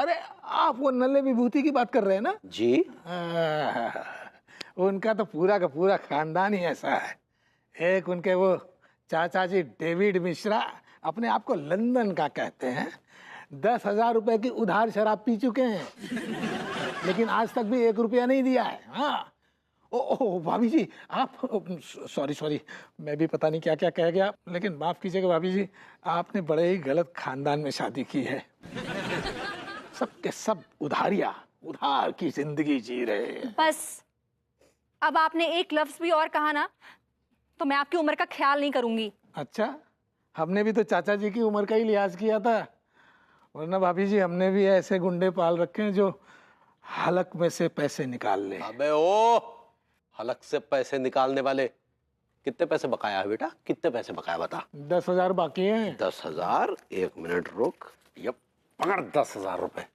अरे आप वो नल्ले विभूति की बात कर रहे हैं ना जी? उनका तो पूरा का पूरा खानदान ही ऐसा है। एक उनके वो चाचा जी डेविड मिश्रा अपने आप को लंदन का कहते हैं, 10,000 रुपए की उधार शराब पी चुके हैं, लेकिन आज तक भी 1 रुपया नहीं दिया है। हाँ। ओ भाभी जी, आप सॉरी, मैं भी पता नहीं क्या क्या कह गया, लेकिन माफ कीजिएगा भाभी जी, आपने बड़े ही गलत खानदान में शादी की है। सबके सब उधार की जिंदगी जी रहे हैं। बस अब आपने एक लफ्ज भी और कहा ना तो मैं आपकी उम्र का ख्याल नहीं करूंगी। अच्छा, हमने भी तो चाचा जी की उम्र का ही लिहाज किया था, वरना भाभी जी हमने भी ऐसे गुंडे पाल रखे हैं जो हलक में से पैसे निकाल ले। अबे ओ, हलक से पैसे निकालने वाले, कितने पैसे बकाया है बेटा? कितने पैसे बकाया बता? 10,000 बाकी हैं। 10,000? 1 मिनट रुक, ये पकड़ 10,000 रुपए,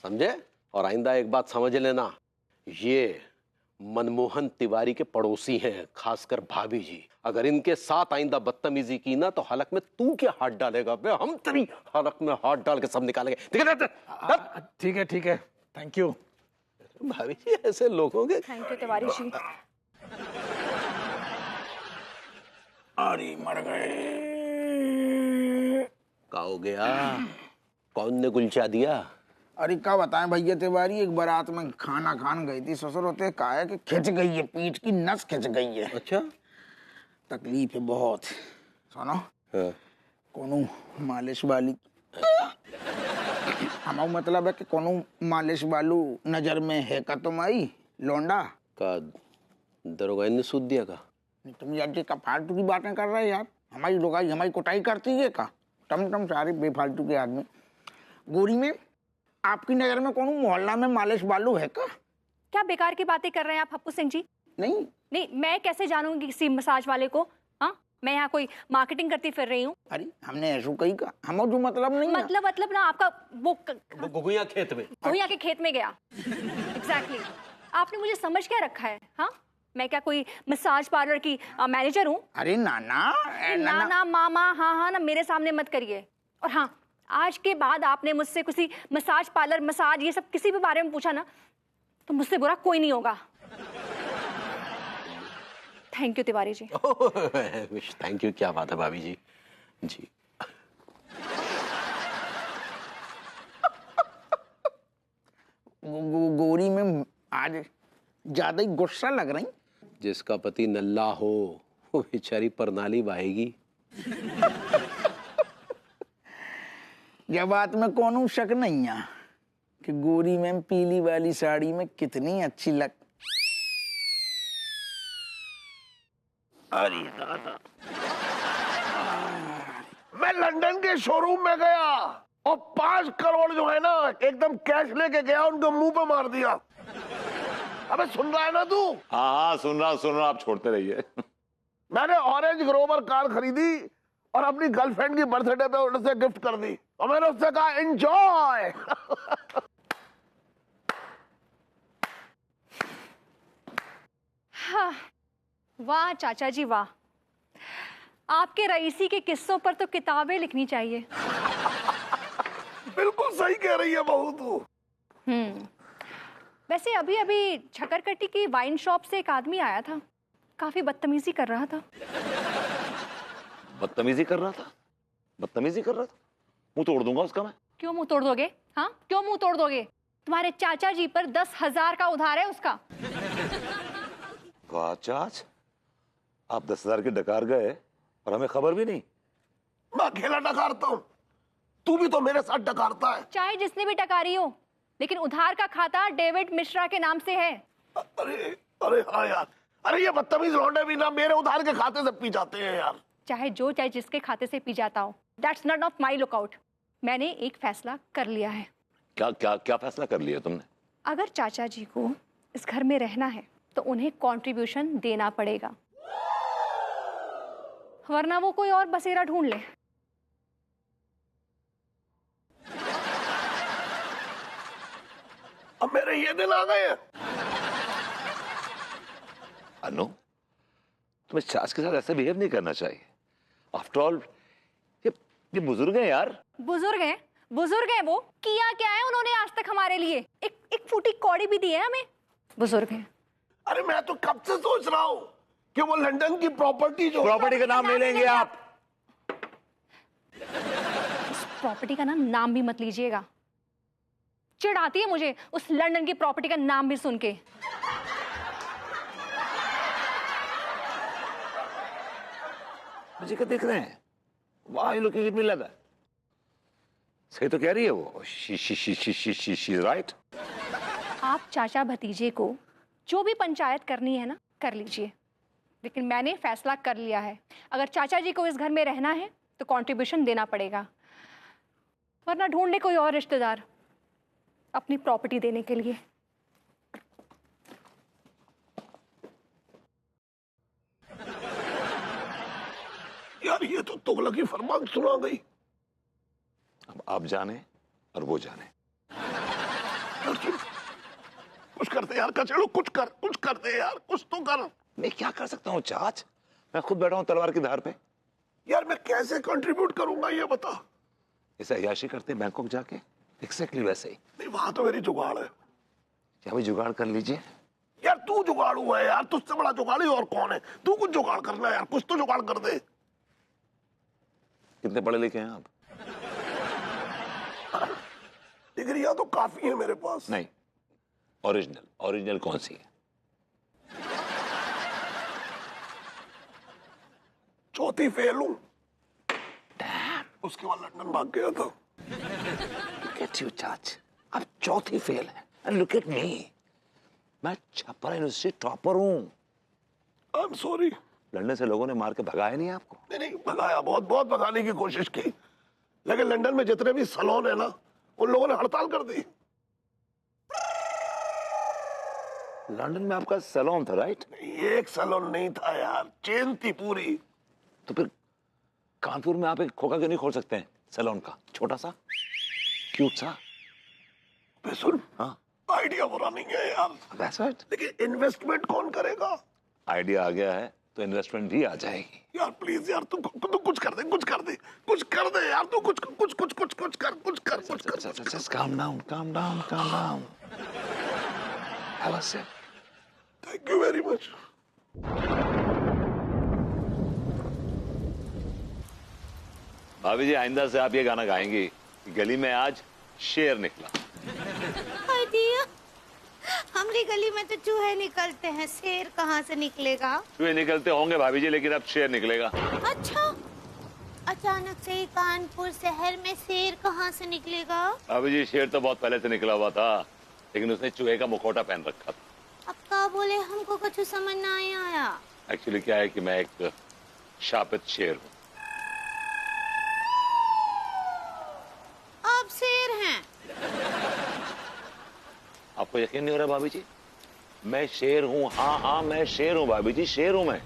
समझे? और आइंदा एक बात समझ लेना, ये मनमोहन तिवारी के पड़ोसी हैं, खासकर भाभी जी। अगर इनके साथ आइंदा बदतमीजी की ना तो हलक में तू क्या हाथ डालेगा बे? हम तेरी हलक में हाथ डाल के सब निकालेंगे। ठीक है, थैंक यू भाभी जी। ऐसे लोगों के थैंक यू तिवारी जी। अरे मर गए। क्या हो गया? कौन ने गुलचा दिया? अरे क्या बताएं भैया तिवारी, एक बारात में खाना खान गई थी, ससुर होते का है कि खिंच गई है, पीठ की नस खिंच गई है। अच्छा, तकलीफ है बहुत। सुनो, कोनो मालिश वाली हमारा मतलब है कि कोनो मालिश वालू नजर में है का तुम आई लौंडा का दरोगा ने सूद दिया का? तुम यार जी का फालतू की बातें कर रहे हैं यार। हमारी लोगाई हमारी कुटाई करती है का? टम सारे बेफालतू के आदमी। गोरी में आपकी नजर में कौन मोहल्ला में मालिश वालू है का? क्या बेकार की बातें कर रहे हैं आप हप्पू सिंह जी? नहीं, मैं कैसे जानूंगी किसी मसाज वाले को? हाँ, मैं यहाँ कोई मार्केटिंग करती फिर रही हूँ? अरे हमने ऐसा कही का, हम जो मतलब नहीं मतलब ना आपका वो गुगुया खेत में, गुगुया के खेत में गया। एग्जैक्टली। आपने मुझे समझ क्या रखा है? हाँ, मैं क्या कोई मसाज पार्लर की मैनेजर हूँ? अरे नाना मामा, हाँ ना, मेरे सामने मत करिए। और हाँ, आज के बाद आपने मुझसे किसी मसाज पार्लर, मसाज, ये सब किसी भी बारे में पूछा ना तो मुझसे बुरा कोई नहीं होगा। Thank you Tiwari ji. Thank you, क्या बात है भाभी जी। जी गोरी में आज ज्यादा ही गुस्सा लग रही। जिसका पति नल्ला हो वो बेचारी परनाली बहेगी। यह बात में कौन शक नहीं है कि गोरी में पीली वाली साड़ी में कितनी अच्छी लग। अरे मैं लंदन के शोरूम में गया और 5 करोड़ जो है ना एकदम कैश लेके गया, उनके मुंह पे मार दिया। अबे सुन रहा है ना तू? हाँ सुन रहा, आप छोड़ते रहिए। मैंने ऑरेंज ग्रोवर कार खरीदी और अपनी गर्लफ्रेंड की बर्थडे पे उसे गिफ्ट कर दी और मैंने उससे कहा एंजॉय। हाँ, वाह चाचा जी वाह, आपके रईसी के किस्सों पर तो किताबें लिखनी चाहिए। बिल्कुल सही कह रही है बहू तू। वैसे अभी अभी छकरकट्टी की वाइन शॉप से एक आदमी आया था, काफी बदतमीजी कर रहा था। बदतमीजी कर रहा था? मुंह तोड़ दूंगा उसका मैं। क्यों मुंह तोड़ दोगे? हाँ, क्यों मुंह तोड़ दोगे? तुम्हारे चाचा जी पर 10,000 का उधार है उसका। चाच, आप 10,000 के डकार गए और हमें खबर भी नहीं? मैं अकेला डकारता हूँ, तू भी तो मेरे साथ डकारता है। चाहे जिसने भी डकारी हो, लेकिन उधार का खाता डेविड मिश्रा के नाम से है। अरे हाँ यार, अरे ये बदतमीज लौंडे भी ना मेरे उधार के खाते से पी जाते हैं यार। चाहे जिसके खाते से पी जाता हो, that's not of my lookout. मैंने एक फैसला कर लिया है। क्या फैसला कर लिया तुमने? अगर चाचा जी को इस घर में रहना है तो उन्हें कंट्रीब्यूशन देना पड़ेगा, वरना वो कोई और बसेरा ढूंढ ले। अब मेरे ये दिन आ गए। अनु, तुम्हें चाच के साथ ऐसे बिहेव नहीं करना चाहिए। आफ्टर ऑल ये बुजुर्ग हैं यार। बुजुर्ग हैं वो? किया क्या है उन्होंने हमारे लिए, एक फूटी कौड़ी भी दी है हमें, बुजुर्ग है। अरे मैं तो कब से सोच रहा हूँ कि वो लंदन की प्रॉपर्टी जो प्रॉपर्टी का नाम नहीं लेंगे आप। उस प्रॉपर्टी का नाम भी मत लीजिएगा, चिढ़ आती है मुझे उस लंदन की प्रॉपर्टी का नाम भी सुन के। मुझे क्या देख रहे हैं? Why you looking at me like that? सही तो कह रही है वो। She's right. आप चाचा भतीजे को जो भी पंचायत करनी है ना कर लीजिए, लेकिन मैंने फैसला कर लिया है, अगर चाचा जी को इस घर में रहना है तो कंट्रीब्यूशन देना पड़ेगा, वरना ढूंढ ले कोई और रिश्तेदार अपनी प्रॉपर्टी देने के लिए। यार ये तो तुगलकी फरमान सुना गई। अब आप जाने और वो जाने। यार सुन, कुछ कर दे यार कचेड़ो, कुछ कर दे यार, कुछ तो कर। मैं क्या कर सकता हूँ चाच? मैं खुद बैठा हूँ तलवार की धार पे। यार मैं कैसे कंट्रीब्यूट करूंगा ये बता। ऐसे अय्याशी करते बैंकॉक जाके, एक्जैक्टली वैसे ही। नहीं वहां तो मेरी जुगाड़ है। क्या भाई जुगाड़ कर लीजिए। यार तू जुगाड़ू है यार, तुझसे बड़ा जुगाड़ी और कौन है। तू कुछ जुगाड़ करना यार, कुछ तो जुगाड़ कर दे। कितने पढ़े लिखे हैं आप? डिग्रियां तो काफी है मेरे पास। नहीं, ओरिजिनल कौन सी है? चौथी फेल हूं। उसके बाद लंदन भाग गया था। Look at you, चाच। अब चौथी फेल है। And look at me। मैं छपरा यूनिवर्सिटी टॉपर हूँ। I am sorry. लंदन से लोगों ने मार के भगाया नहीं आपको? नहीं भगाया, बहुत भगाने की कोशिश की, लेकिन लंदन में जितने भी सैलून है ना उन लोगों ने हड़ताल कर दी। लंदन में आपका सैलून था, राइट? ये एक सैलून नहीं था यार, चेन थी पूरी। तो फिर कानपुर में आप एक खोखा क्यों नहीं खोल सकते हैं सैलून का, छोटा सा क्यूट सा? सुन, हाँ, आइडिया बुरा नहीं है यार, that's right। लेकिन इन्वेस्टमेंट कौन करेगा? आइडिया आ गया है तो इन्वेस्टमेंट भी आ जाएगी। यार प्लीज यार, तू कुछ कर दे यार, तू कुछ कर। Just calm down। Have a sip। Thank you very much. भाभी जी, आइंदा से आप ये गाना गाएंगी, गली में आज शेर निकला। दिया, हमारी गली में तो चूहे निकलते हैं, शेर कहाँ से निकलेगा? चूहे निकलते होंगे भाभी जी, लेकिन अब शेर निकलेगा। अच्छा, अचानक से ही कानपुर शहर में शेर कहाँ से निकलेगा? भाभी जी, शेर तो बहुत पहले से निकला हुआ था, लेकिन उसने चूहे का मुखौटा पहन रखा था। अब क्या बोले, हमको कुछ समझ नहीं आया। एक्चुअली क्या है कि मैं एक शापित शेर हूँ। आप शेर हैं? आपको यकीन नहीं हो रहा भाभी जी? मैं शेर हूँ। हाँ, मैं शेर हूँ भाभी जी, शेर हूँ मैं।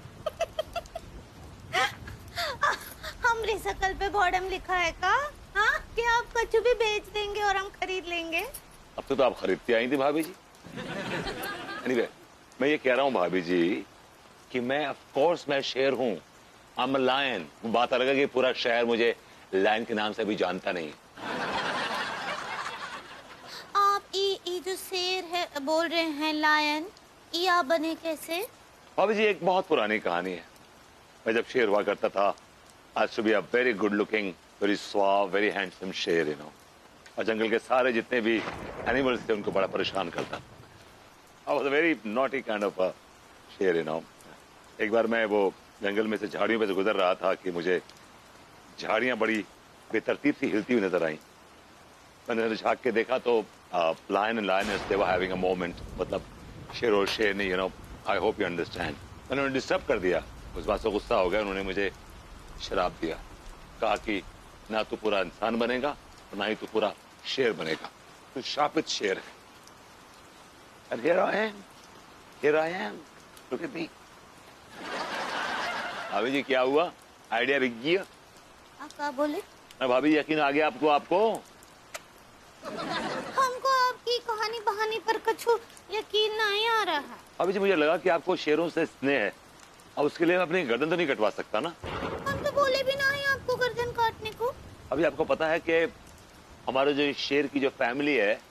हमरी शकल पे बॉडम लिखा है का? हाँ, कि आप कछु भी बेच देंगे और हम खरीद लेंगे? अब तो आप खरीदती आई थी भाभी जी। Anyway, मैं ये कह रहा हूँ भाभी जी कि मैं ऑफ कोर्स मैं शेर हूँ। I am a lion. बात अलग है कि पूरा शहर मुझे लायन के नाम से भी जानता नहीं। आप ये जो शेर है बोल रहे हैं लायन, ये आप बने कैसे? भाभी जी, एक बहुत पुरानी कहानी है। मैं जब शेर हुआ करता था, आज to be a very good looking, very suave, very handsome शेर, यू नो, और जंगल के सारे जितने भी एनिमल्स थे उनको बड़ा परेशान करता। I was a very naughty kind of a शेर, यू नो। एक बार मैं वो जंगल में से झाड़ियों पे से गुजर रहा था कि मुझे झाड़ियां बड़ी बेतरतीब सी हिलती हुई नजर आई। मैंने झांक के देखा तो lion and lioness they were having a moment, मतलब शेर और शेरनी, you know, I hope you understand. मैंने उन्हें डिस्टर्ब कर दिया, उस बात से गुस्सा हो गया, उन्होंने मुझे शराब दिया, कहा कि ना तू पूरा इंसान बनेगा और ना ही तू पूरा शेर बनेगा, तू शापित शेर है। And here I am, look at me। भाभी जी, क्या हुआ? आइडिया बिक गया? आप क्या बोले? भाभी जी, यकीन आ गया आपको? हमको आपकी कहानी बहानी पर कुछ यकीन नहीं आ रहा है। भाभी जी, मुझे लगा कि आपको शेरों से स्नेह है, और उसके लिए मैं अपनी गर्दन तो नहीं कटवा सकता ना। हम तो बोले भी नहीं आपको गर्दन काटने को। अभी आपको पता है कि हमारे जो शेर की जो फैमिली है